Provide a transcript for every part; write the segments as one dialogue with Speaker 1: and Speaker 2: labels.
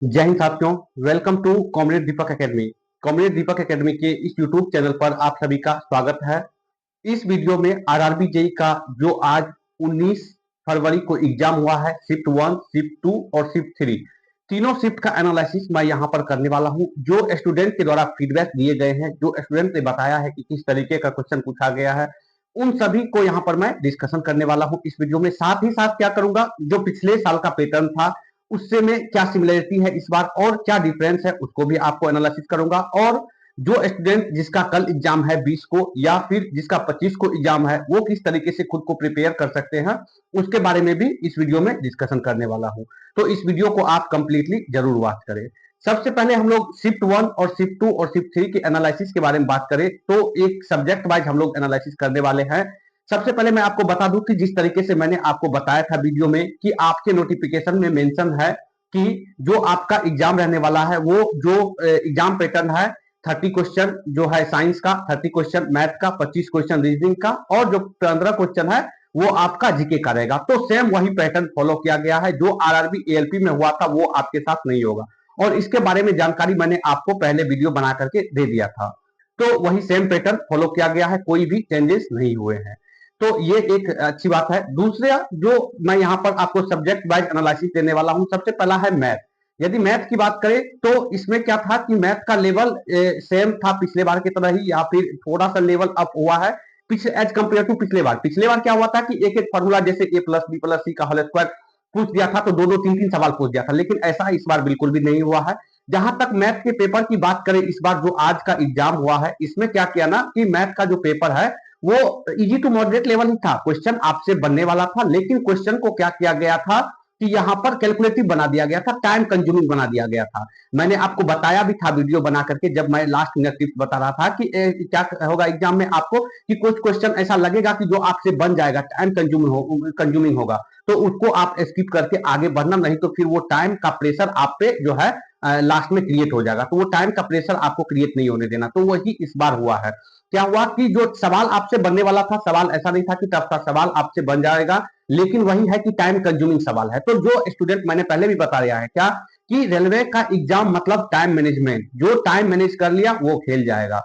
Speaker 1: जय हिंद साथियों। Welcome to comrade Deepak academy. Comrade Deepak academy के इस यूट्यूब चैनल पर आप सभी का स्वागत है। इस वीडियो में आरआरबी जेई का जो आज 19 फरवरी को एग्जाम हुआ है, शिफ्ट 1, शिफ्ट 2 और शिफ्ट 3, तीनों शिफ्ट का एनालिसिस मैं यहाँ पर करने वाला हूँ। जो स्टूडेंट के द्वारा फीडबैक दिए गए हैं, जो स्टूडेंट ने बताया है कि किस तरीके का क्वेश्चन पूछा गया है, उन सभी को यहाँ पर मैं डिस्कशन करने वाला हूँ इस वीडियो में। साथ ही साथ क्या करूंगा, जो पिछले साल का पैटर्न था उससे में क्या सिमिलरिटी है इस बार और क्या डिफरेंस है, उसको भी आपको एनालिसिस करूंगा। और जो स्टूडेंट जिसका कल एग्जाम है 20 को या फिर जिसका 25 को एग्जाम है, वो किस तरीके से खुद को प्रिपेयर कर सकते हैं, उसके बारे में भी इस वीडियो में डिस्कशन करने वाला हूं। तो इस वीडियो को आप कंप्लीटली जरूर वॉच करें। सबसे पहले हम लोग शिफ्ट 1 और शिफ्ट 2 और शिफ्ट 3 के एनालिसिस के बारे में बात करें तो एक सब्जेक्ट वाइज हम लोग एनालिसिस करने वाले हैं। सबसे पहले मैं आपको बता दूं कि जिस तरीके से मैंने आपको बताया था वीडियो में कि आपके नोटिफिकेशन में मेंशन है कि जो आपका एग्जाम रहने वाला है, वो जो एग्जाम पैटर्न है, 30 क्वेश्चन जो है साइंस का, 30 क्वेश्चन मैथ का, 25 क्वेश्चन रीजनिंग का और जो 15 क्वेश्चन है वो आपका जीके का रहेगा। तो सेम वही पैटर्न फॉलो किया गया है। जो आरआरबी एएलपी में हुआ था वो आपके साथ नहीं होगा और इसके बारे में जानकारी मैंने आपको पहले वीडियो बना करके दे दिया था। तो वही सेम पैटर्न फॉलो किया गया है, कोई भी चेंजेस नहीं हुए हैं। तो ये एक अच्छी बात है। दूसरा जो मैं यहाँ पर आपको सब्जेक्ट वाइज एनालिसिस देने वाला हूँ, सबसे पहला है मैथ। यदि मैथ की बात करें तो इसमें क्या था कि मैथ का लेवल सेम था पिछले बार की तरह ही या फिर थोड़ा सा लेवल अप हुआ है पिछले एज कंपेयर टू पिछले बार। पिछले बार क्या हुआ था कि एक एक फॉर्मूला जैसे ए प्लस बी प्लस सी का होल स्क्वायर पूछ दिया था, तो दो दो तीन तीन सवाल पूछ दिया था, लेकिन ऐसा इस बार बिल्कुल भी नहीं हुआ है। जहां तक मैथ के पेपर की बात करें, इस बार जो आज का एग्जाम हुआ है, इसमें क्या किया ना कि मैथ का जो पेपर है वो इजी टू मॉडरेट लेवल ही था। क्वेश्चन आपसे बनने वाला था, लेकिन क्वेश्चन को क्या किया गया था कि यहाँ पर कैलकुलेटिव बना दिया गया था, टाइम कंज्यूमिंग बना दिया गया था। मैंने आपको बताया भी था वीडियो बना करके, जब मैं लास्ट मिनट टिप्स बता रहा था कि क्या होगा एग्जाम में आपको कि कुछ क्वेश्चन ऐसा लगेगा कि जो आपसे बन जाएगा, टाइम कंज्यूमिंग होगा, तो उसको आप स्किप करके आगे बढ़ना, नहीं तो फिर वो टाइम का प्रेशर आप पे जो है लास्ट में क्रिएट हो जाएगा। तो वो टाइम का प्रेशर आपको क्रिएट नहीं होने देना। तो वही इस बार हुआ है। क्या हुआ कि जो सवाल आपसे बनने वाला था, सवाल ऐसा नहीं था कि टफ था, सवाल आपसे बन जाएगा, लेकिन वही है कि टाइम कंज्यूमिंग सवाल है। तो जो स्टूडेंट, मैंने पहले भी बताया है क्या कि रेलवे का एग्जाम मतलब टाइम मैनेजमेंट, जो टाइम मैनेज कर लिया वो खेल जाएगा।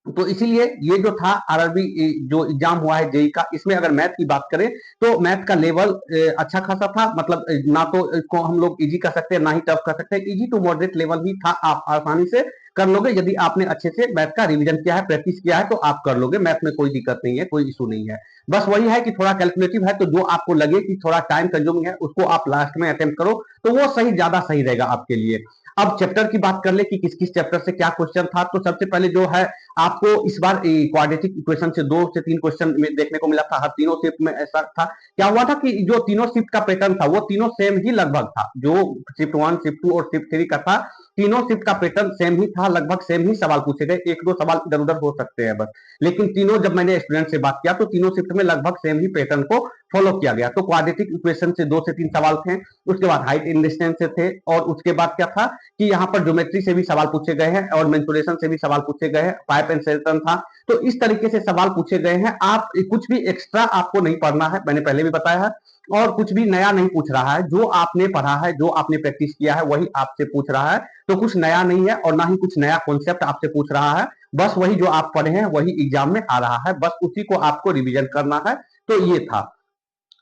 Speaker 1: तो इसीलिए ये जो था आरआरबी जो एग्जाम हुआ है जेई का, इसमें अगर मैथ की बात करें तो मैथ का लेवल अच्छा खासा था। मतलब ना तो इसको हम लोग इजी कर सकते हैं ना ही टफ कर सकते हैं, इजी टू मॉडरेट लेवल ही था। आप आसानी से कर लोगे यदि आपने अच्छे से मैथ का रिवीजन किया है, प्रैक्टिस किया है, तो आप कर लोगे। मैथ में कोई दिक्कत नहीं है, कोई इशू नहीं है। बस वही है कि थोड़ा कैलकुलेटिव है, तो जो आपको लगे कि थोड़ा टाइम कंज्यूमिंग है उसको आप लास्ट में अटेम्प्ट करो, तो वो सही, ज्यादा सही रहेगा आपके लिए। अब चैप्टर की बात कर ले कि किस किस चैप्टर से क्या क्वेश्चन था, तो सबसे पहले जो है आपको इस बार क्वाड्रेटिक इक्वेशन से 2 से 3 क्वेश्चन में देखने को मिला था। हर तीनों शिफ्ट में ऐसा था। क्या हुआ था कि जो तीनों शिफ्ट का पैटर्न था वो तीनों सेम ही लगभग था। जो शिफ्ट 1, शिफ्ट 2 और शिफ्ट 3 का था, तीनों शिफ्ट का पैटर्न सेम ही था, लगभग सेम ही सवाल पूछे गए। एक दो सवाल इधर उधर हो सकते हैं बस, लेकिन तीनों, जब मैंने स्टूडेंट से बात किया तो तीनों शिफ्ट में लगभग सेम ही पैटर्न को फॉलो किया गया। तो क्वाड्रेटिक इक्वेशन से 2 से 3 सवाल थे, उसके बाद हाइट इन डिस्टेंस से थे, और उसके बाद क्या था कि यहाँ पर ज्योमेट्री से भी सवाल पूछे गए हैं और मेंसुरेशन से भी सवाल पूछे गए हैं, पाइप एंड सेल्टन था। तो इस तरीके से सवाल पूछे गए हैं। आप कुछ भी एक्स्ट्रा आपको नहीं पढ़ना है, मैंने पहले भी बताया है, और कुछ भी नया नहीं पूछ रहा है। जो आपने पढ़ा है, जो आपने प्रैक्टिस किया है, वही आपसे पूछ रहा है। तो कुछ नया नहीं है और ना ही कुछ नया कॉन्सेप्ट आपसे पूछ रहा है। बस वही जो आप पढ़े हैं वही एग्जाम में आ रहा है, बस उसी को आपको रिवीजन करना है। तो ये था।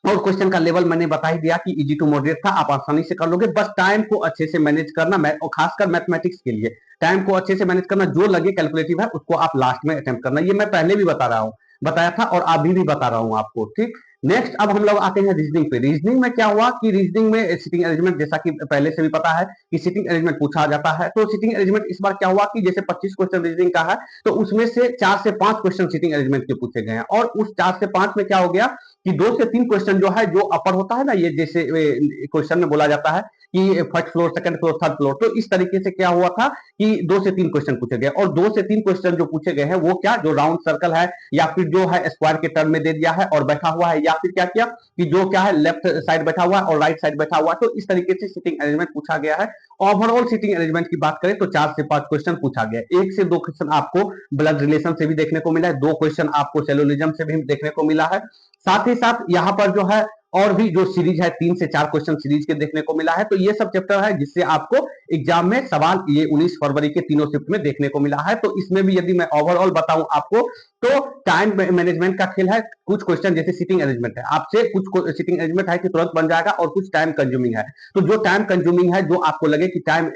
Speaker 1: और क्वेश्चन का लेवल मैंने बता ही दिया कि इजी टू मॉडरेट था, आप आसानी से कर लोगे। बस टाइम को अच्छे से मैनेज करना, और खासकर मैथमेटिक्स के लिए टाइम को अच्छे से मैनेज करना। जो लगे कैलकुलेटिव है उसको आप लास्ट में अटेम्प्ट करना। ये मैं पहले भी बता रहा हूँ, बताया था और अभी भी बता रहा हूँ आपको, ठीक। नेक्स्ट अब हम लोग आते हैं रीजनिंग पे। रीजनिंग में क्या हुआ कि रीजनिंग में सिटिंग अरेंजमेंट, जैसा कि पहले से भी पता है कि सिटिंग अरेंजमेंट पूछा जाता है। तो सिटिंग अरेंजमेंट इस बार क्या हुआ कि जैसे 25 क्वेश्चन रीजनिंग का है, तो उसमें से 4 से 5 क्वेश्चन सिटिंग अरेंजमेंट के पूछे गए हैं। और उस 4 से 5 में क्या हो गया कि 2 से 3 क्वेश्चन जो है, जो अपर होता है ना, ये जैसे क्वेश्चन में बोला जाता है कि first floor, second floor, third floor, तो इस तरीके से क्या हुआ था कि 2 से 3 क्वेश्चन पूछे गए। और 2 से 3 क्वेश्चन जो पूछे गए हैं वो क्या, जो राउंड सर्कल है या फिर जो है स्क्वायर के टर्म में दे दिया है और बैठा हुआ है, या फिर क्या किया कि जो क्या है लेफ्ट साइड बैठा हुआ है और राइट साइड बैठा हुआ है। तो इस तरीके से सिटिंग अरेंजमेंट पूछा गया है। ओवरऑल सिटिंग अरेंजमेंट की बात करें तो 4 से 5 क्वेश्चन पूछा गया। 1 से 2 क्वेश्चन आपको ब्लड रिलेशन से भी देखने को मिला है, 2 क्वेश्चन आपको सेलुलिज्म से भी देखने को मिला है। साथ ही साथ यहाँ पर जो है और भी जो सीरीज है 3 से 4 क्वेश्चन सीरीज के देखने को मिला है। तो ये सब चैप्टर है जिससे आपको एग्जाम में सवाल ये 19 फरवरी के तीनों शिफ्ट में देखने को मिला है। तो इसमें भी यदि मैं ओवरऑल बताऊं आपको तो टाइम मैनेजमेंट का खेल है। कुछ क्वेश्चन जैसे सिटिंग अरेंजमेंट है, आपसे कुछ सिटिंग अरेंजमेंट है कि तुरंत बन जाएगा, और कुछ टाइम कंज्यूमिंग है। तो जो टाइम कंज्यूमिंग है, जो आपको लगे कि टाइम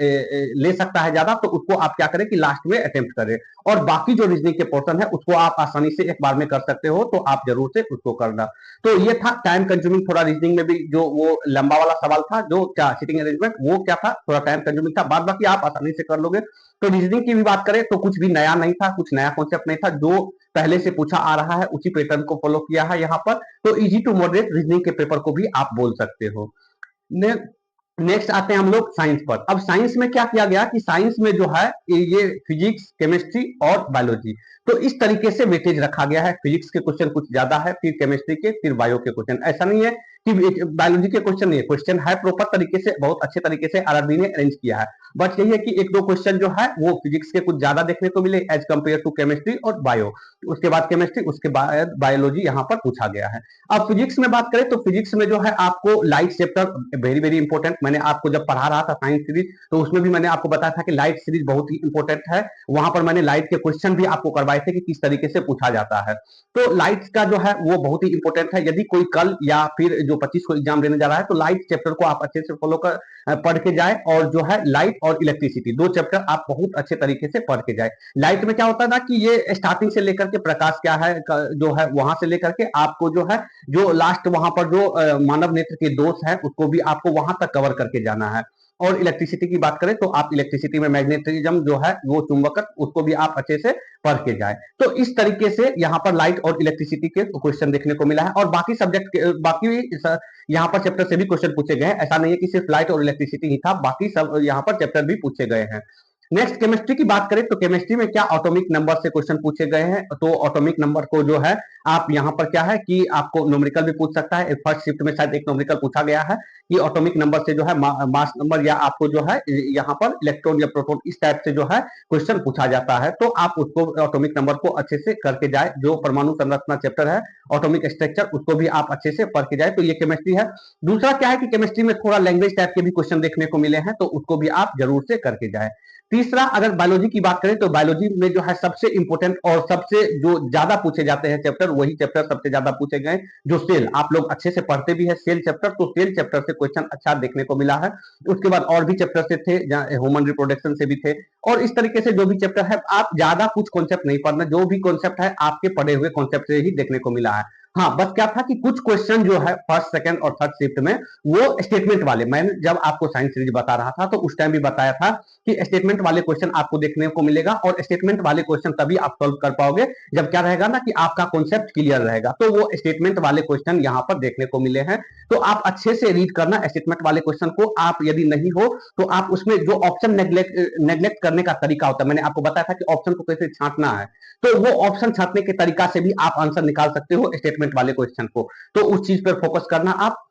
Speaker 1: ले सकता है ज्यादा, तो उसको आप क्या करें कि लास्ट में अटेम्प्ट करें, और बाकी जो रीजनिंग के पोर्शन है उसको आप आसानी से एक बार में कर सकते हो। तो आप जरूर से उसको करना। तो ये था टाइम कंज्यूमिंग, थोड़ा रीजनिंग में भी जो वो लंबा वाला सवाल था, जो क्या सिटिंग अरेंजमेंट, वो क्या था, थोड़ा टाइम कंज्यूमिंग था। बाद बाकी आप आसानी से कर लोगे। तो रीजनिंग की भी बात करें तो कुछ भी नया नहीं था, कुछ नया कॉन्सेप्ट नहीं था, जो पहले से पूछा आ रहा है उसी पैटर्न को फॉलो किया है यहाँ पर। तो इजी टू मॉडरेट रीजनिंग के पेपर को भी आप बोल सकते हो। नेक्स्ट आते हैं हम लोग साइंस पर। अब साइंस में क्या किया गया कि साइंस में जो है ये फिजिक्स, केमिस्ट्री और बायोलॉजी, तो इस तरीके से वेटेज रखा गया है। फिजिक्स के क्वेश्चन कुछ ज्यादा है, फिर केमिस्ट्री के, फिर बायो के क्वेश्चन। ऐसा नहीं है कि बायोलॉजी के क्वेश्चन नहीं है, क्वेश्चन है प्रॉपर तरीके से, बहुत अच्छे तरीके से आरआरबी ने अरेंज किया है। बट यही है कि एक दो क्वेश्चन जो है वो फिजिक्स के कुछ ज्यादा देखने को मिले एज कंपेयर टू केमिस्ट्री और बायो। उसके बाद केमिस्ट्री, उसके बाद बायोलॉजी यहाँ पर पूछा गया है। अब फिजिक्स में बात करें तो फिजिक्स में जो है आपको light chapter very very important. मैंने आपको जब पढ़ा रहा था साइंस सीरीज, तो उसमें भी मैंने आपको बताया था कि लाइट सीरीज बहुत ही इंपॉर्टेंट है। वहां पर मैंने लाइट के क्वेश्चन भी आपको करवाए थे कि किस तरीके से पूछा जाता है। तो लाइट का जो है वो बहुत ही इंपॉर्टेंट है। यदि कोई कल या फिर जो 25 को एग्जाम देने जा रहा है, तो लाइट चैप्टर को आप अच्छे से फॉलो कर पढ़ के जाए, और जो है लाइट और इलेक्ट्रिसिटी दो चैप्टर आप बहुत अच्छे तरीके से पढ़ के जाए। लाइट में क्या होता है ना कि ये स्टार्टिंग से लेकर के प्रकाश क्या है जो है वहां से लेकर के आपको जो है जो लास्ट वहां पर जो मानव नेत्र के दोष है उसको भी आपको वहां तक कवर करके जाना है। और इलेक्ट्रिसिटी की बात करें तो आप इलेक्ट्रिसिटी में मैग्नेटिज्म जो है वो चुंबकत्व, उसको भी आप अच्छे से पढ़ के जाए। तो इस तरीके से यहाँ पर लाइट और इलेक्ट्रिसिटी के क्वेश्चन देखने को मिला है। और बाकी सब्जेक्ट बाकी यहाँ पर चैप्टर से भी क्वेश्चन पूछे गए हैं। ऐसा नहीं है कि सिर्फ लाइट और इलेक्ट्रिसिटी ही था, बाकी सब यहाँ पर चैप्टर भी पूछे गए हैं। नेक्स्ट केमिस्ट्री की बात करें तो केमिस्ट्री में क्या एटॉमिक नंबर से क्वेश्चन पूछे गए हैं। तो एटॉमिक नंबर को जो है आप यहाँ पर क्या है कि आपको न्यूमेरिकल भी पूछ सकता है। फर्स्ट शिफ्ट में शायद एक न्यूमेरिकल पूछा गया है कि एटॉमिक नंबर से जो है मास नंबर, या आपको जो है यहाँ पर इलेक्ट्रॉन या प्रोटॉन, इस टाइप से जो है क्वेश्चन पूछा जाता है। तो आप उसको एटॉमिक नंबर को अच्छे से करके जाए। जो परमाणु संरचना चैप्टर है, एटॉमिक स्ट्रक्चर, उसको भी आप अच्छे से पढ़ के जाए। तो ये केमिस्ट्री है। दूसरा क्या है कि केमिस्ट्री में थोड़ा लैंग्वेज टाइप के भी क्वेश्चन देखने को मिले हैं, तो उसको भी आप जरूर से करके जाए। तीसरा, अगर बायोलॉजी की बात करें तो बायोलॉजी में जो है सबसे इंपॉर्टेंट और सबसे जो ज्यादा पूछे जाते हैं चैप्टर, वही चैप्टर सबसे ज्यादा पूछे गए, जो सेल, आप लोग अच्छे से पढ़ते भी है सेल चैप्टर, तो सेल चैप्टर से क्वेश्चन अच्छा देखने को मिला है। उसके बाद और भी चैप्टर से थे, ह्यूमन रिप्रोडक्शन से भी थे। और इस तरीके से जो भी चैप्टर है, आप ज्यादा कुछ कॉन्सेप्ट नहीं पढ़ना, जो भी कॉन्सेप्ट है आपके पढ़े हुए कॉन्सेप्ट से ही देखने को मिला है। हाँ, बस क्या था कि कुछ क्वेश्चन जो है फर्स्ट, सेकंड और थर्ड शिफ्ट में वो स्टेटमेंट वाले, मैंने जब आपको साइंस सीरीज बता रहा था तो उस टाइम भी बताया था कि स्टेटमेंट वाले क्वेश्चन आपको देखने को मिलेगा। और स्टेटमेंट वाले क्वेश्चन तभी आप सॉल्व कर पाओगे जब क्या रहेगा ना कि आपका कॉन्सेप्ट क्लियर रहेगा। तो वो स्टेटमेंट वाले क्वेश्चन यहाँ पर देखने को मिले हैं। तो आप अच्छे से रीड करना स्टेटमेंट वाले क्वेश्चन को। आप यदि नहीं हो तो आप उसमें जो ऑप्शन नेग्लेक्ट करने का तरीका होता है, मैंने आपको बताया था कि ऑप्शन को कैसे छांटना है, तो वो ऑप्शन छांटने के तरीका से भी आप आंसर निकाल सकते हो स्टेटमेंट वाले क्वेश्चन को। तो उस चीज पर फोकस करना आप।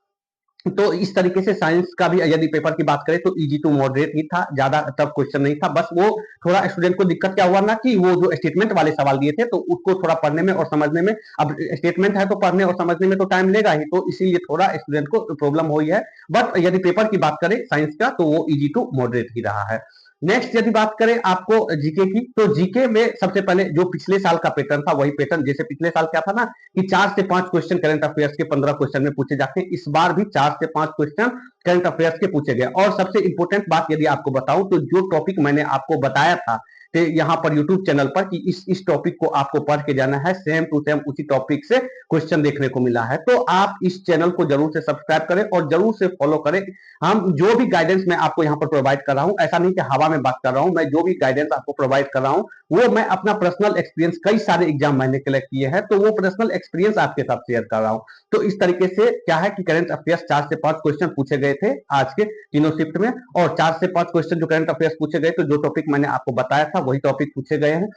Speaker 1: तो इस तरीके से साइंस का भी यदि पेपर की बात करें तो इजी टू मॉडरेट ही था, ज्यादा टफ क्वेश्चन नहीं था। बस वो थोड़ा स्टूडेंट को दिक्कत क्या हुआ ना कि वो जो स्टेटमेंट वाले सवाल दिए थे तो उसको थोड़ा पढ़ने में और समझने में, अब स्टेटमेंट है तो पढ़ने और समझने में तो टाइम लेगा ही, तो इसीलिए थोड़ा स्टूडेंट को प्रॉब्लम हुई है। बट यदि पेपर की बात करें साइंस का तो वो इजी टू मॉडरेट ही रहा है। नेक्स्ट यदि बात करें आपको जीके की, तो जीके में सबसे पहले जो पिछले साल का पैटर्न था वही पैटर्न। जैसे पिछले साल क्या था ना कि 4 से 5 क्वेश्चन करंट अफेयर्स के 15 क्वेश्चन में पूछे जाते हैं, इस बार भी 4 से 5 क्वेश्चन करंट अफेयर्स के पूछे गए। और सबसे इंपॉर्टेंट बात यदि आपको बताऊं तो जो टॉपिक मैंने आपको बताया था तो यहाँ पर यूट्यूब चैनल पर कि इस टॉपिक को आपको पढ़ के जाना है, सेम टू सेम उसी टॉपिक से क्वेश्चन देखने को मिला है। तो आप इस चैनल को जरूर से सब्सक्राइब करें और जरूर से फॉलो करें। हम जो भी गाइडेंस मैं आपको यहाँ पर प्रोवाइड कर रहा हूँ, ऐसा नहीं कि हवा में बात कर रहा हूँ, मैं जो भी गाइडेंस आपको प्रोवाइड कर रहा हूँ वो मैं अपना पर्सनल एक्सपीरियंस, कई सारे एग्जाम मैंने कलेक्ट किए हैं तो वो पर्सनल एक्सपीरियंस आपके साथ शेयर कर रहा हूँ। तो इस तरीके से क्या है कि करंट अफेयर्स 4 से 5 क्वेश्चन पूछे गए थे आज के तीनों शिफ्ट में, और 4 से 5 क्वेश्चन जो करंट अफेयर्स पूछे गए तो जो टॉपिक मैंने आपको बताया था वही टॉपिक पूछे गए हैं।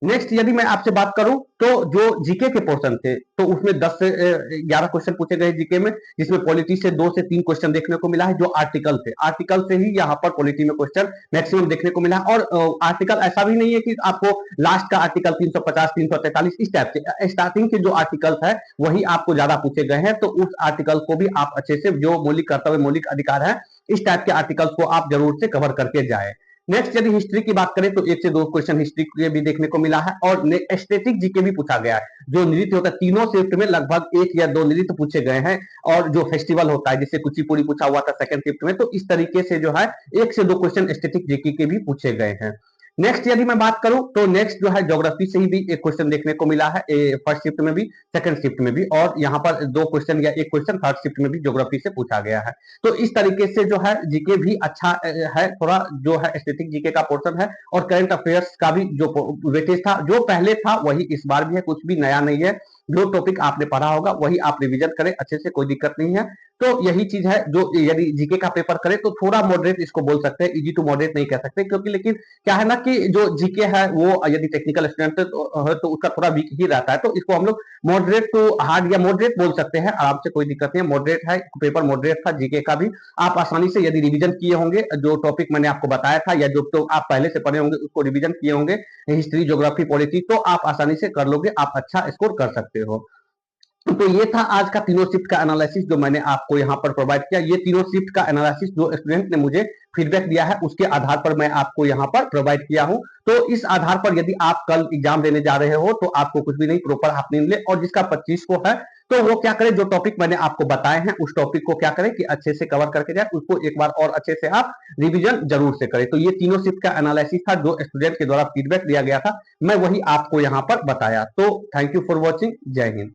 Speaker 1: नेक्स्ट यदि मैं आपसे बात करूं तो जो जीके के पोर्शन थे तो उसमें 10 से 11 क्वेश्चन पूछे गए जीके में, जिसमें पॉलिटी से 2 से 3 क्वेश्चन देखने को मिला है जो आर्टिकल थे। आर्टिकल से ही यहाँ पर पॉलिटी में क्वेश्चन मैक्सिमम देखने को मिला है। और आर्टिकल ऐसा भी नहीं है कि आपको लास्ट का आर्टिकल 350 343 इस टाइप के, स्टार्टिंग के जो आर्टिकल है वही आपको ज्यादा पूछे गए हैं। तो उस आर्टिकल को भी आप अच्छे से, जो मौलिक कर्तव्य मौलिक अधिकार है, इस टाइप के आर्टिकल्स को आप जरूर से कवर करके जाए। नेक्स्ट यदि हिस्ट्री की बात करें तो 1 से 2 क्वेश्चन हिस्ट्री के भी देखने को मिला है, और स्टैटिक जीके भी पूछा गया है। जो नृत्य होता है तीनों शिफ्ट में लगभग 1 या 2 नृत्य पूछे गए हैं, और जो फेस्टिवल होता है जिससे कुचिपुड़ी पूछा हुआ था सेकंड शिफ्ट में, तो इस तरीके से जो है 1 से 2 क्वेश्चन स्टैटिक जीके के भी पूछे गए हैं। नेक्स्ट यदि मैं बात करूं तो नेक्स्ट जो है ज्योग्राफी से ही भी एक क्वेश्चन देखने को मिला है, फर्स्ट शिफ्ट में भी सेकंड शिफ्ट में भी, और यहाँ पर 2 क्वेश्चन या 1 क्वेश्चन थर्ड शिफ्ट में भी ज्योग्राफी से पूछा गया है। तो इस तरीके से जो है जीके भी अच्छा है, थोड़ा जो है स्टैटिक जीके का पोर्शन है। और करंट अफेयर्स का भी जो वेटेज था, जो पहले था वही इस बार भी है, कुछ भी नया नहीं है। जो टॉपिक आपने पढ़ा होगा वही आप रिवीजन करें अच्छे से, कोई दिक्कत नहीं है। तो यही चीज है, जो यदि जीके का पेपर करें तो थोड़ा मॉडरेट इसको बोल सकते हैं, इजी टू मॉडरेट नहीं कह सकते, क्योंकि लेकिन क्या है ना कि जो जीके है वो यदि टेक्निकल स्टूडेंट है तो उसका थोड़ा वीक ही रहता है। तो इसको हम लोग मॉडरेट टू हार्ड या मॉडरेट बोल सकते हैं आराम से, कोई दिक्कत नहीं है। मॉडरेट है, पेपर मॉडरेट था जीके का भी। आप आसानी से यदि रिवीजन किए होंगे, जो टॉपिक मैंने आपको बताया था या जो तो आप पहले से पढ़े होंगे उसको रिवीजन किए होंगे, हिस्ट्री ज्योग्राफी पॉलिटी, तो आप आसानी से कर लोगे, आप अच्छा स्कोर कर सकते हो। तो ये था आज का तीनों शिफ्ट का एनालिसिस जो मैंने आपको यहाँ पर प्रोवाइड किया। ये तीनों शिफ्ट का एनालिसिस जो स्टूडेंट ने मुझे फीडबैक दिया है उसके आधार पर मैं आपको यहाँ पर प्रोवाइड किया हूँ। तो इस आधार पर यदि आप कल एग्जाम देने जा रहे हो तो आपको कुछ भी नहीं, प्रॉपर हाफ नींद ले, और जिसका 25 को है तो वो क्या करे, जो टॉपिक मैंने आपको बताए हैं उस टॉपिक को क्या करे कि अच्छे से कवर करके जाए, उसको एक बार और अच्छे से आप रिविजन जरूर से करें। तो ये तीनों शिफ्ट का एनालिसिस था जो स्टूडेंट के द्वारा फीडबैक दिया गया था, मैं वही आपको यहाँ पर बताया। तो थैंक यू फॉर वॉचिंग, जय हिंद।